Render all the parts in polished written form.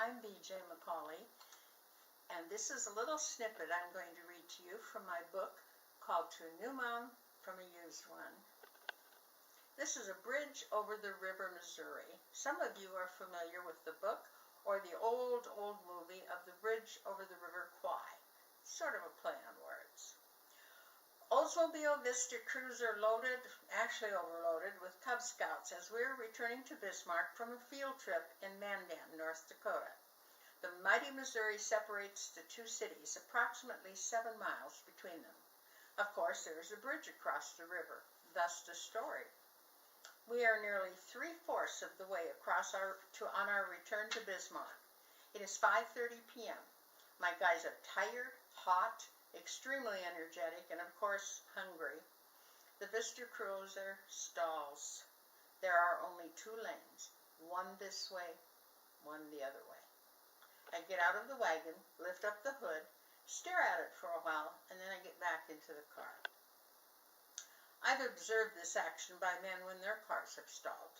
I'm B.J. McCauley, and this is a little snippet I'm going to read to you from my book called To a New Mom from a Used One. This is a bridge over the river Missouri. Some of you are familiar with the book or the old movie of the bridge over the river Kwai. Sort of a play on words. Oldsmobile Vista Cruiser actually overloaded with Cub Scouts as we were returning to Bismarck from a field trip in Mandan, North Dakota. The mighty Missouri separates the two cities, approximately 7 miles between them. Of course, there is a bridge across the river, thus the story. We are nearly 3/4 of the way across on our return to Bismarck. It is 5:30 p.m. My guys are tired, hot, extremely energetic, and of course hungry. The Vista Cruiser stalls. There are only 2 lanes, one this way, one the other way. I get out of the wagon, lift up the hood, stare at it for a while, and then I get back into the car. I've observed this action by men when their cars have stalled.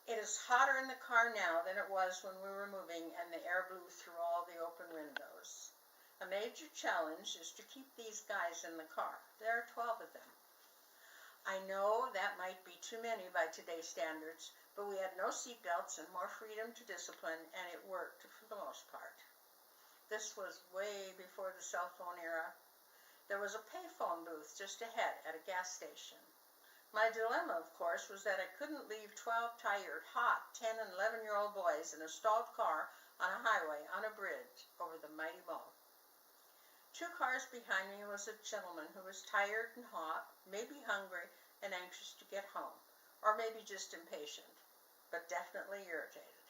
It is hotter in the car now than it was when we were moving and the air blew through all the open windows. A major challenge is to keep these guys in the car. There are 12 of them. I know that might be too many by today's standards, but we had no seatbelts and more freedom to discipline, and it worked for the most part. This was way before the cell phone era. There was a payphone booth just ahead at a gas station. My dilemma, of course, was that I couldn't leave 12 tired, hot 10 and 11-year-old boys in a stalled car on a highway on a bridge over the mighty Mo. 2 cars behind me was a gentleman who was tired and hot, maybe hungry and anxious to get home, or maybe just impatient, but definitely irritated.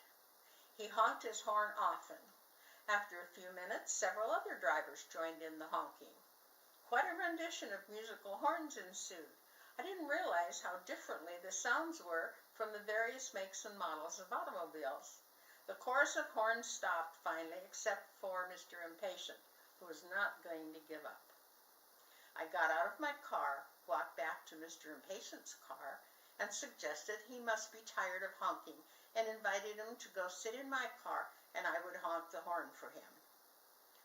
He honked his horn often. After a few minutes, several other drivers joined in the honking. Quite a rendition of musical horns ensued. I didn't realize how differently the sounds were from the various makes and models of automobiles. The chorus of horns stopped finally, except for Mr. Impatient, who was not going to give up. I got out of my car, walked back to Mr. Impatient's car, and suggested he must be tired of honking, and invited him to go sit in my car, and I would honk the horn for him.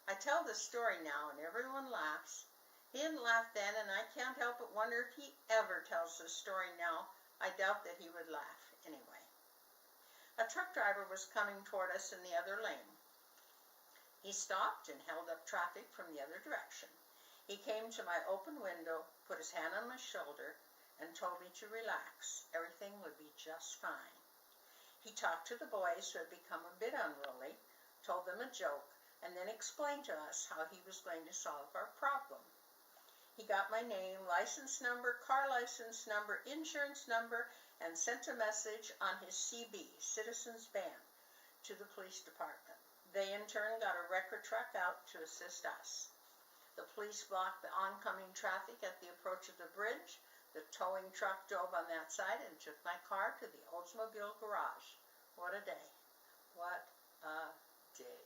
I tell this story now, and everyone laughs. He didn't laugh then, and I can't help but wonder if he ever tells this story now. I doubt that he would laugh anyway. A truck driver was coming toward us in the other lane. He stopped and held up traffic from the other direction. He came to my open window, put his hand on my shoulder, and told me to relax. Everything would be just fine. He talked to the boys who had become a bit unruly, told them a joke, and then explained to us how he was going to solve our problem. He got my name, license number, car license number, insurance number, and sent a message on his CB, Citizens Band, to the police department. They in turn got a wrecker truck out to assist us. The police blocked the oncoming traffic at the approach of the bridge. The towing truck drove on that side and took my car to the Oldsmobile garage. What a day. What a day.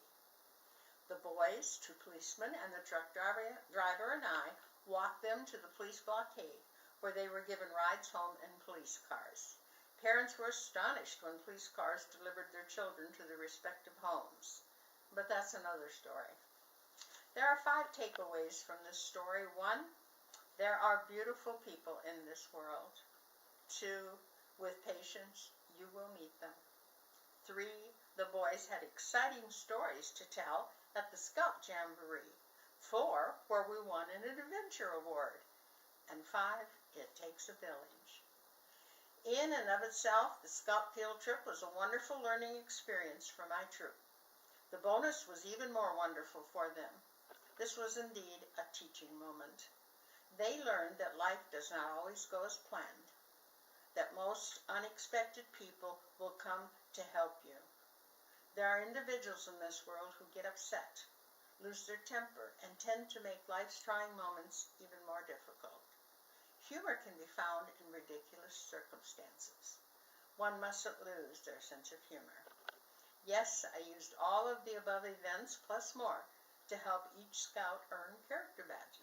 The boys, 2 policemen, and the truck driver and I walked them to the police blockade, where they were given rides home in police cars. Parents were astonished when police cars delivered their children to their respective homes. But that's another story. There are 5 takeaways from this story. 1, there are beautiful people in this world. 2, with patience, you will meet them. 3, the boys had exciting stories to tell at the Scout Jamboree. 4, where we won an adventure award. And 5, it takes a village. In and of itself, the Scout field trip was a wonderful learning experience for my troop. The bonus was even more wonderful for them. This was indeed a teaching moment. They learned that life does not always go as planned, that most unexpected people will come to help you. There are individuals in this world who get upset, lose their temper, and tend to make life's trying moments even more difficult. Humor can be found in ridiculous circumstances. One mustn't lose their sense of humor. Yes, I used all of the above events plus more to help each scout earn character badges.